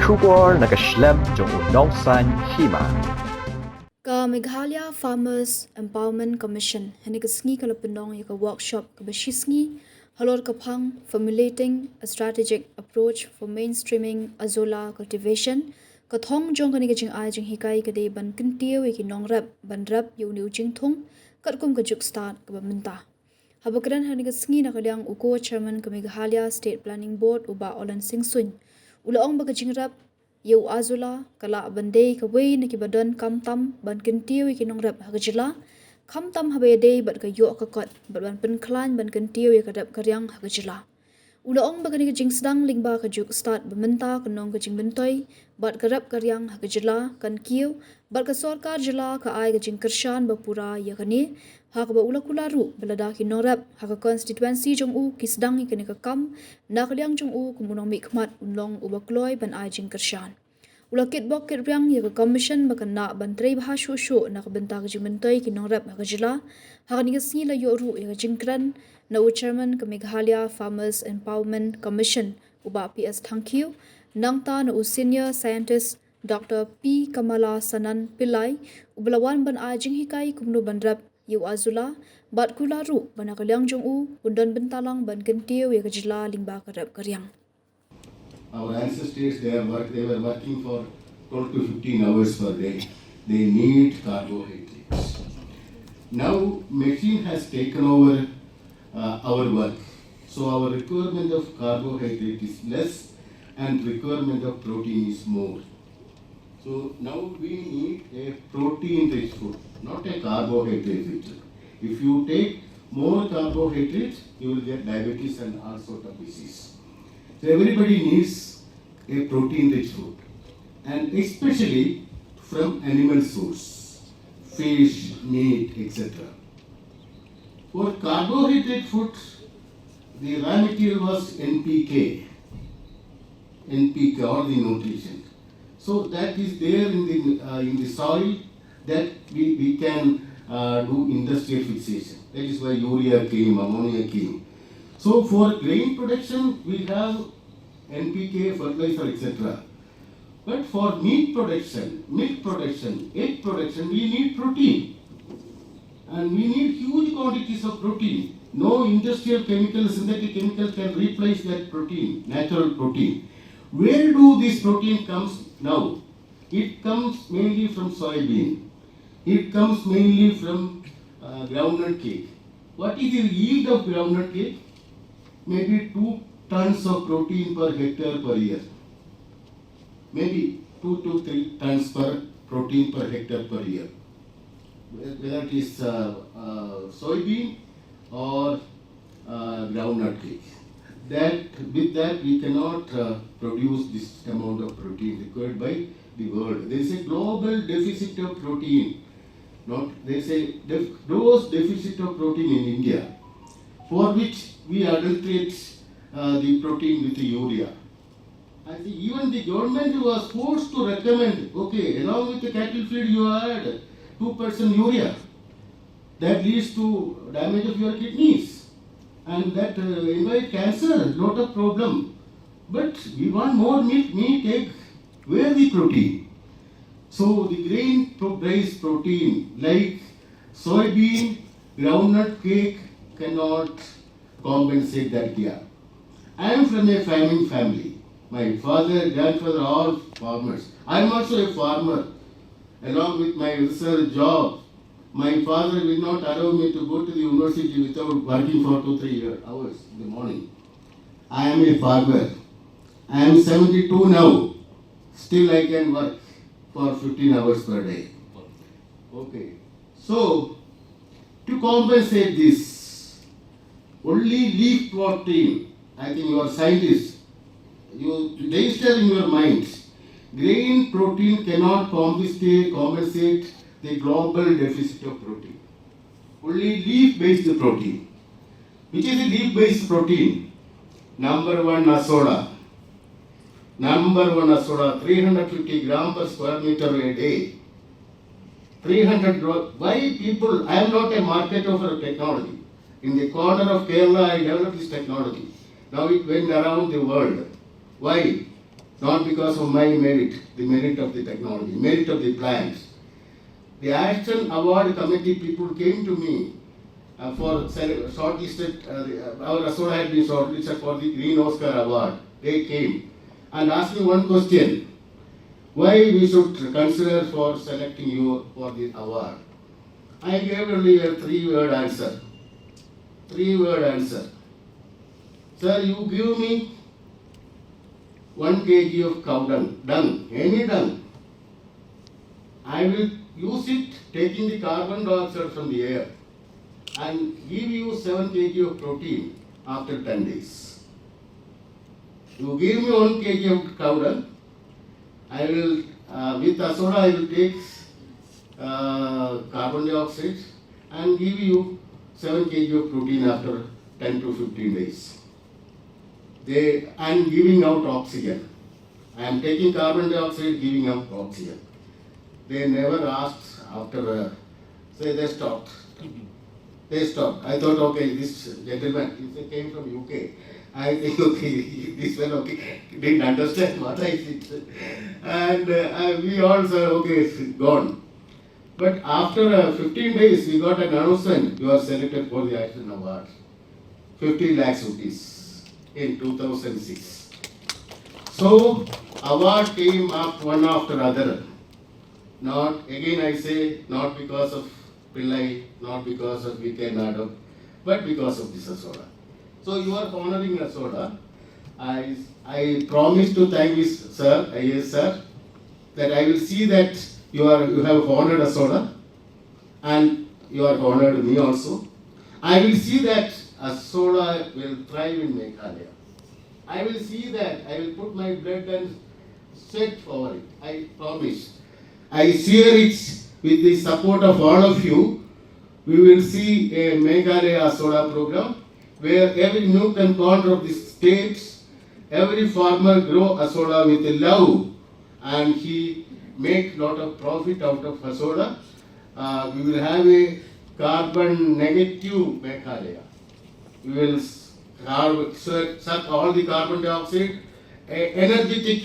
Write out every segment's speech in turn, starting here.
Shubor nakaslem jong unongsan Hima. Ka Meghalaya Farmers Empowerment Commission hani ka sngi kala penong ya ka workshop ka beshisngi halor ka phang formulating a strategic approach for mainstreaming Azolla cultivation ka thong jong ka ni ka jing ai Jinghikai ka de ban kintiw ki nong rap ban rap yu niu jing thong kat kum ka juk start ka minta habakran hani ka sngi na kalyang uko chairman ka Meghalaya State Planning Board uba Olan Singh Sun ulaong ba ka jing rap Yau Azolla kala bandai ka wei na ki badan kam tam ban kintiw ki nong rap hagajila kam tam habe day bat ka yo ka kot bat ban pen klan ban kintiw ka rap karyang hagajila ula ong ba ka ni jing sedang lingba ka juk start bementa ka nong ka jing bentoy bat ka rap karyang hagajila kan kiw bat ka sarkar jila ka ai ka jing kershan bapura ya kani ha ka ba ula kularu belada ki nong rap ha ka constituency jong u ki sedang ki ni ka kam na kalyang jong u kumunong mi khmat unlong uba kloy ban ai jing kershan Ula kit bok kit riang ya ka commission baka na bantrei bha shu na ka benta ka jimentoy ki nong rap ka jila ha ka ni sni la yo ru ya ka jingkran na u chairman ka Meghalaya Farmers Empowerment Commission uba PS Thankyu nangta na u senior scientist Dr. P. Kamala Sanan Pillai ublawan ban a Jinghikai kumnu ban rap yu Azolla bat kula ru bana ka liang jong u undan bentalang ban kentiu ya ka jila lingba ka rap ka riang Our ancestors, they were working for 12 to 15 hours per day. They need carbohydrates. Now, machine has taken over our work. So our requirement of carbohydrate is less and requirement of protein is more. So now we need a protein-rich food, not a carbohydrate-rich. If you take more carbohydrates, you will get diabetes and all sort of disease. So everybody needs a protein-rich food, and especially from animal source, fish, meat, etc. For carbohydrate food, the raw material was NPK or the nutrition. So that is there in the soil that we can do industrial fixation. That is why urea came, ammonia came. So for grain production, we have NPK, fertilizer, etc. But for meat production, milk production, egg production, we need protein. And we need huge quantities of protein. No industrial chemical, synthetic chemical can replace that protein, natural protein. Where do this protein comes now? It comes mainly from soybean. It comes mainly from groundnut cake. What is the yield of groundnut cake? Maybe 2 tons of protein per hectare per year. Maybe 2 to 3 tons per protein per hectare per year. Whether it is soybean or groundnut cake. With that we cannot produce this amount of protein required by the world. There is a global deficit of protein. There is a gross deficit of protein in India, for which we adulterate the protein with the urea. I think even the government was forced to recommend, okay, along with the cattle feed you add 2% urea. That leads to damage of your kidneys and that invite cancer, lot of problem. But we want more meat, egg. Where the protein? So the grain-based protein like soybean, groundnut cake cannot compensate that gap. I am from a farming family. My father, grandfather, all farmers. I am also a farmer. Along with my research job, my father will not allow me to go to the university without working for 2-3 hours in the morning. I am a farmer. I am 72 now. Still I can work for 15 hours per day. Okay. So, to compensate this, only leaf protein, I think you are scientists, you register in your minds, grain protein cannot compensate the global deficit of protein. Only leaf-based protein. Which is the leaf-based protein? Number one, Azolla. 350 grams per square meter a day. 300. Why people? I am not a marketer of technology. In the corner of Kerala, I developed this technology. Now it went around the world. Why? not because of my merit, the merit of the technology, merit of the plans. The Action Award Committee people came to me for shortlisted, our Azolla had been shortlisted for the Green Oscar Award. They came and asked me one question: why we should consider for selecting you for the award? I gave only a three-word answer. Three-word answer. Sir, you give me 1 kg of cow dung, any dung. I will use it taking the carbon dioxide from the air and give you 7 kg of protein after 10 days. You give me 1 kg of cow dung, I will, with Azolla, I will take carbon dioxide and give you 7 kg of protein after 10 to 15 days. I am giving out oxygen. I am taking carbon dioxide, giving out oxygen. They never asked after, they stopped. They stopped. I thought, okay, this gentleman, he came from UK. I think, okay, this one, okay, didn't understand what I said. And we all said, okay, it's gone. But after 15 days, we got an announcement, you are selected for the Action Award. 50 lakhs rupees in 2006. So, award came up one after other. Not, again I say, not because of Pillai, not because of VK Nadu, but because of this Azolla. So you are honoring Azolla. I promise to thank this sir, yes sir, that I will see that you have honored Azolla and you are honored me also. I will see that Azolla will thrive in Meghalaya. I will see that I will put my blood and sweat for it. I promise. I share it with the support of all of you. We will see a Meghalaya Azolla program where every nook and corner of the states, every farmer grow Azolla with love and he make lot of profit out of Azolla. We will have a carbon negative Meghalaya. We will suck all the carbon dioxide, energetic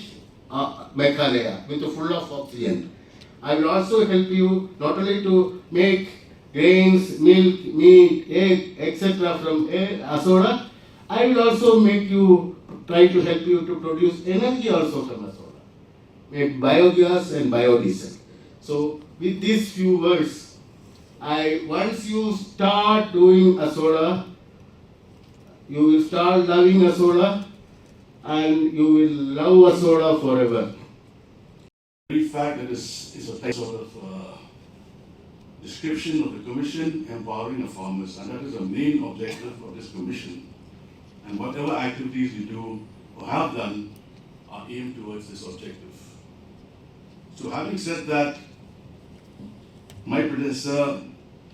Meghalaya with full of oxygen. I will also help you not only to make grains, milk, meat, egg, etc. from Azolla. I will also try to help you to produce energy also from Azolla. Make biogas and biodiesel. So with these few words, once you start doing Azolla, you will start loving Azolla and you will love Azolla forever. The fact that this is a sort of description of the commission empowering the farmers, and that is the main objective of this commission. And whatever activities we do or have done are aimed towards this objective. So having said that, my predecessor,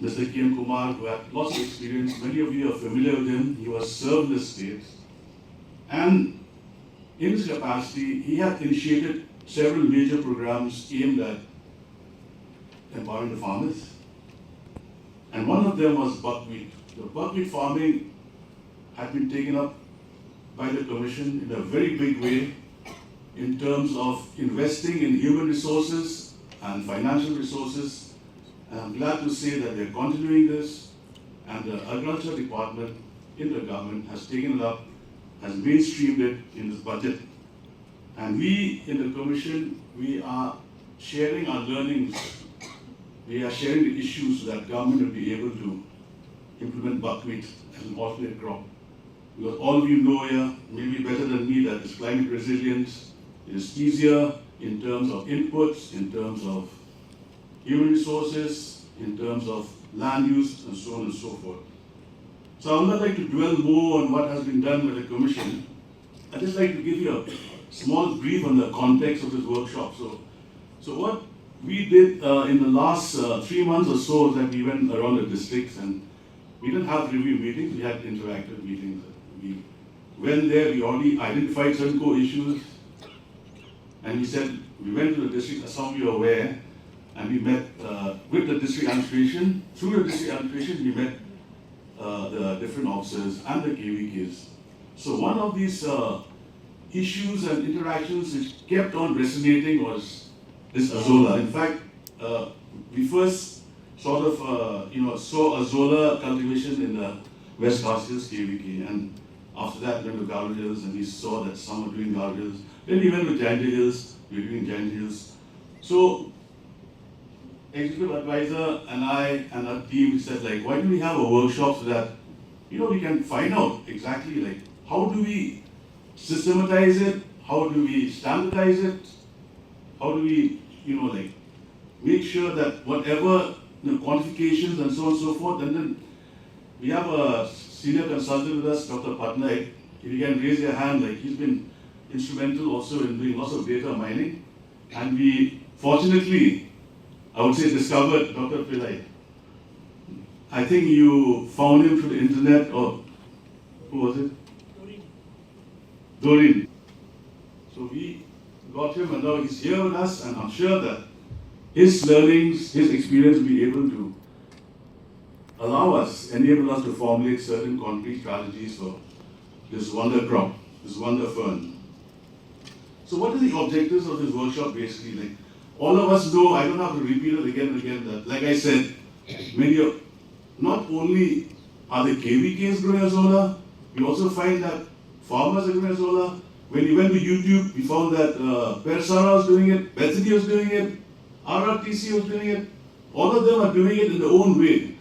Mr. K. M. Kumar, who had lots of experience, many of you are familiar with him, he was served the state, and in his capacity, he had initiated several major programs aimed at empowering the farmers. And one of them was buckwheat. The buckwheat farming had been taken up by the Commission in a very big way in terms of investing in human resources and financial resources. And I'm glad to say that they're continuing this, and the Agriculture Department in the government has taken it up, has mainstreamed it in this budget. And we in the Commission, we are sharing our learnings. We are sharing the issues so that government will be able to implement buckwheat as an alternate crop. Because all of you know here, maybe better than me, that it's climate resilience. It is easier in terms of inputs, in terms of human resources, in terms of land use, and so on and so forth. So I would not like to dwell more on what has been done by the Commission. I'd just like to give you a small brief on the context of this workshop. So what we did in the last 3 months or so is that we went around the districts, and we didn't have review meetings, we had interactive meetings. We went there, we already identified certain core issues, and we said, we went to the district, as some of you are aware, and we met with the district administration. Through the district administration, we met the different officers and the KVKs. So one of these issues and interactions which kept on resonating was this Azolla. In fact, we first sort of saw Azolla cultivation in the West Castles KVK, and after that went to Garden Hills, and we saw that some were doing Garden Hills. Then we went to Giant Hills, we were doing Giant Hills. So executive advisor and I and our team said, like, why don't we have a workshop so that we can find out exactly like how do we systematize it, how do we standardize it, how do we like make sure that whatever quantifications and so on and so forth. And then we have a senior consultant with us, Dr. Patnaik. If you can raise your hand, like he's been instrumental also in doing lots of data mining. And we fortunately, I would say, discovered Dr. Pillai. I think you found him through the internet, or who was it? Doreen. So we got him, and now he's here with us, and I'm sure that his learnings, his experience will be able to enable us to formulate certain concrete strategies for this wonder crop, this wonder fern. So what are the objectives of this workshop basically? Like, all of us know, I don't have to repeat it again and again, that like I said, not only are the KVKs growing Azolla, we also find that farmers are growing Azolla. When we went to YouTube, we found that Persara was doing it, Bethany was doing it, RRTC was doing it. All of them are doing it in their own way.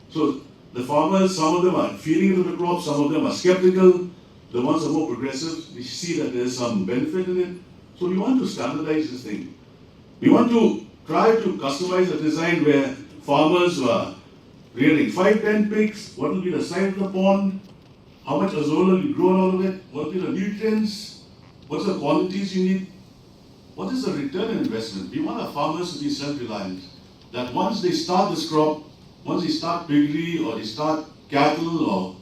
So the farmers, some of them are feeding into the crop, some of them are skeptical. The ones who are more progressive, we see that there's some benefit in it. So we want to standardize this thing. We want to try to customize a design where farmers who are rearing 5-10 pigs, what will be the size of the pond, how much Azolla will grow on all of it, what will be the nutrients, what's the quantities you need, what is the return on investment. We want our farmers to be self-reliant, that once they start this crop, once they start piggery or they start cattle or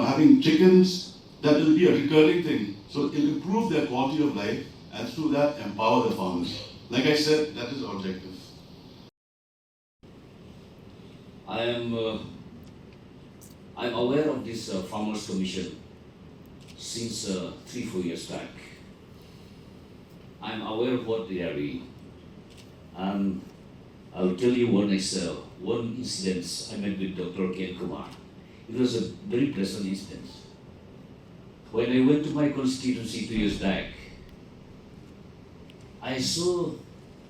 having chickens, that will be a recurring thing. So it will improve their quality of life and through that empower the farmers. Like I said, that is our objective. I'm aware of this Farmers Commission since 3-4 years back. I'm aware of what they are doing. And I'll tell you one incident I met with Dr. Ken Kumar. It was a very pleasant incident. When I went to my constituency 2 years back, I saw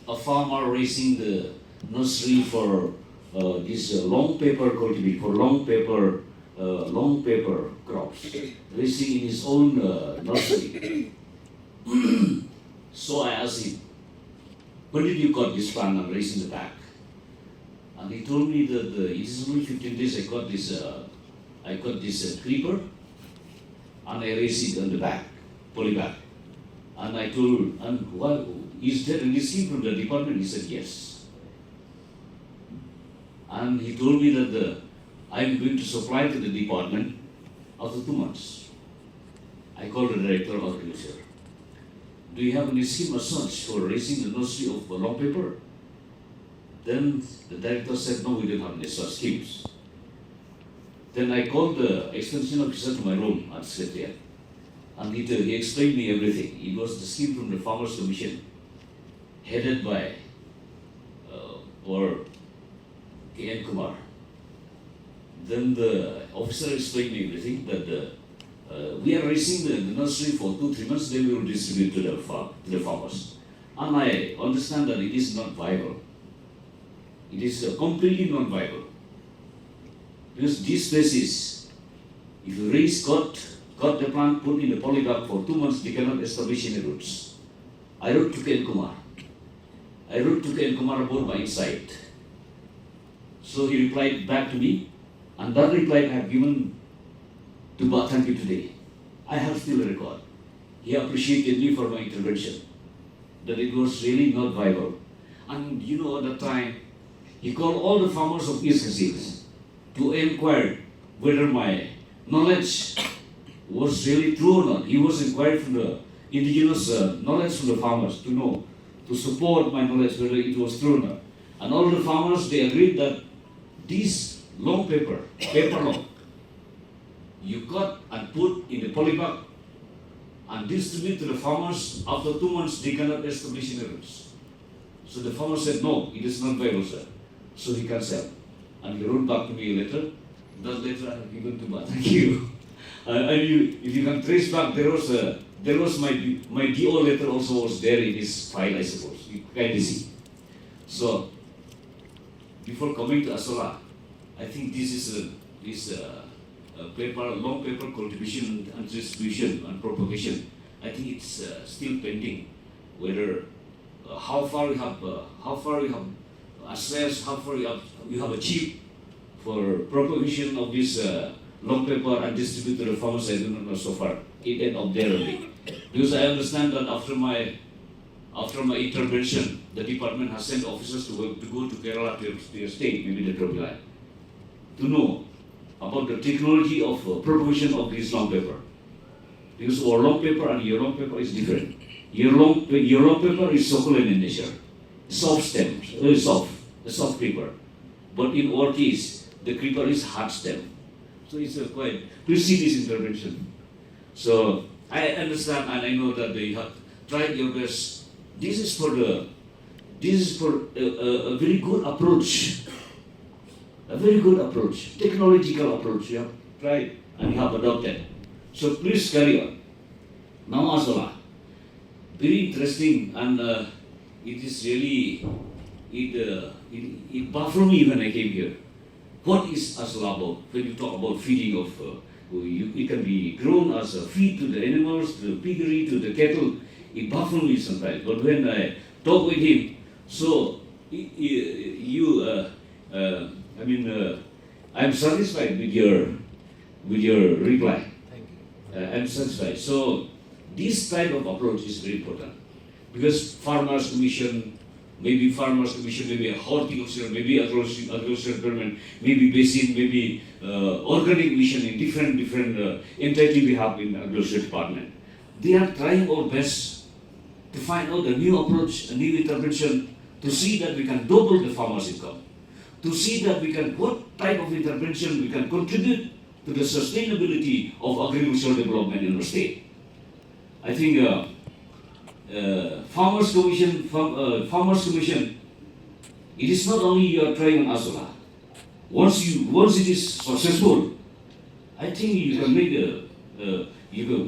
a farmer raising the nursery for this long paper cultivation, for long paper crops, raising in his own nursery. So I asked him, when did you got this plant and raise in the back? And he told me that it is only 15 days I got this creeper and I raised it on the back, polybag. And I told, and what, is there any scheme from the department? He said, yes. And he told me that I'm going to supply to the department after 2 months. I called the director of agriculture. Do you have any scheme as such for raising the nursery of long paper? Then the director said, no, we don't have any such schemes. Then I called the extension officer to my room at Secretariat, and he explained me everything. It was the scheme from the Farmers Commission, headed by K.N. Kumar. Then the officer explained me everything, that we are raising the nursery for 2-3 months, then we will distribute to the farmers. And I understand that it is not viable. It is completely not viable. Because this places, if you cut the plant, put in the polybag for 2 months, they cannot establish any roots. I wrote to K.N. Kumar about my insight. So he replied back to me, and that reply I have given to Bhatanki today. I have still a record. He appreciated me for my intervention, that it was really not viable. And at that time, he called all the farmers of East Cassis to inquire whether my knowledge was really true or not. He was inquired from the indigenous knowledge from the farmers to know, to support my knowledge whether it was true or not. And all the farmers, they agreed that this long paper long, you cut and put in the polybag and distribute to the farmers. After 2 months, they cannot establish any rules. So the farmer said, no, it is not viable, sir. So he can sell. And he wrote back to me a letter. That letter I have given to him. Thank you. If you can trace back, there was my DO letter also was there in his file, I suppose. You can see. So before coming to Azolla, I think this is a long paper cultivation and distribution and propagation. I think it's still pending. Whether how far we have assessed, how far we have achieved for propagation of this long paper and distribute to the farmers. I do not know so far. It ended up there only. Because I understand that after my intervention, the department has sent officers to go to Kerala, to your state, maybe the Tropiline, to know about the technology of propagation of this long paper. Because our long paper and your long paper is different. Your long paper is succulent in nature, soft stem, very soft, a soft creeper. But in our case, the creeper is hard stem. So it's quite, please see this intervention. So I understand and I know that they have tried your best. This is for a very good approach. A very good approach, technological approach. You have tried and you have adopted. So please carry on. Now Azolla, very interesting, and it is really it baffled me when I came here. What is Azolla about? When you talk about feeding of, it can be grown as a feed to the animals, to the piggery, to the cattle. It baffled me sometimes. But when I talk with him, so I'm satisfied with your reply. Thank you. I'm satisfied. So this type of approach is very important, because farmers commission, maybe a horticulture, maybe agriculture department, maybe basin, maybe organic mission in different entity we have in agriculture department. They are trying our best to find out a new approach, a new intervention, to see that we can double the farmers' income, to see that what type of intervention we can contribute to the sustainability of agricultural development in our state. I think Farmers Commission, it is not only you are trying on Azolla. Once it is successful, I think you can make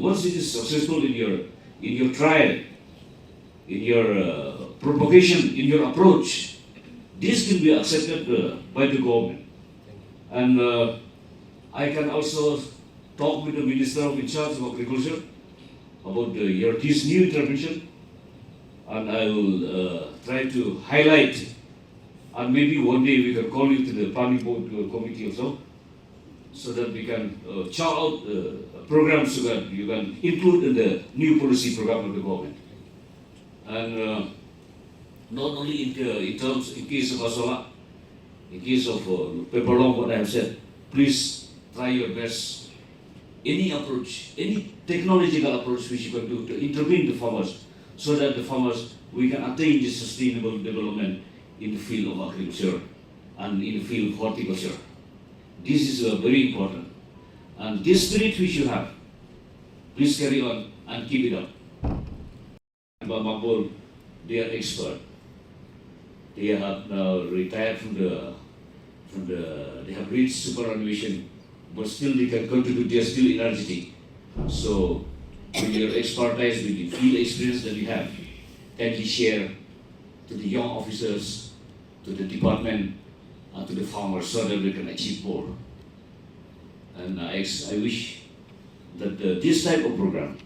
once it is successful in your trial, in your propagation, in your approach, this can be accepted by the government. And I can also talk with the Minister in charge of Agriculture about this new intervention, and I will try to highlight, and maybe one day we can call you to the planning board committee also, so that we can chart out programs so that you can include in the new policy program of the government. And not only in case of Azolla, in case of paper long, what I have said, please try your best. Any approach, any technological approach which you can do to intervene the farmers, so that the farmers, we can attain this sustainable development in the field of agriculture and in the field of horticulture. This is very important. And this spirit which you have, please carry on and keep it up. Bamabol, they are expert. They have now retired from they have reached superannuation, but still they can contribute, they are still energetic. So with your expertise, with the field experience that you have, kindly share to the young officers, to the department, and to the farmers, so that we can achieve more. And I wish that this type of program,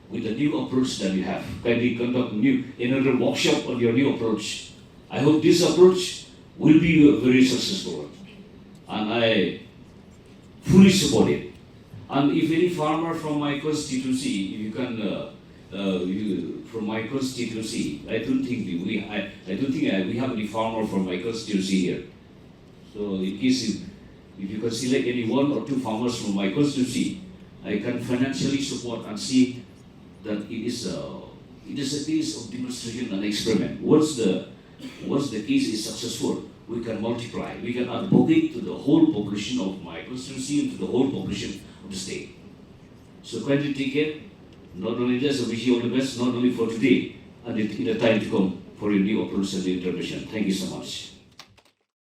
with the new approach that you have, kindly conduct another workshop on your new approach. I hope this approach will be a very successful one, and I fully support it. And if any farmer from my constituency, you can, from my constituency, I don't think we have any farmer from my constituency here. So in case if you can select any one or two farmers from my constituency, I can financially support and see that it is a case of demonstration and experiment. Once the case is successful, we can multiply. We can advocate to the whole population of my constituency and to the whole population of the state. So kindly take care Not only this, I wish you all the best, not only for today, and in the time to come for your new approach and intervention. Thank you so much.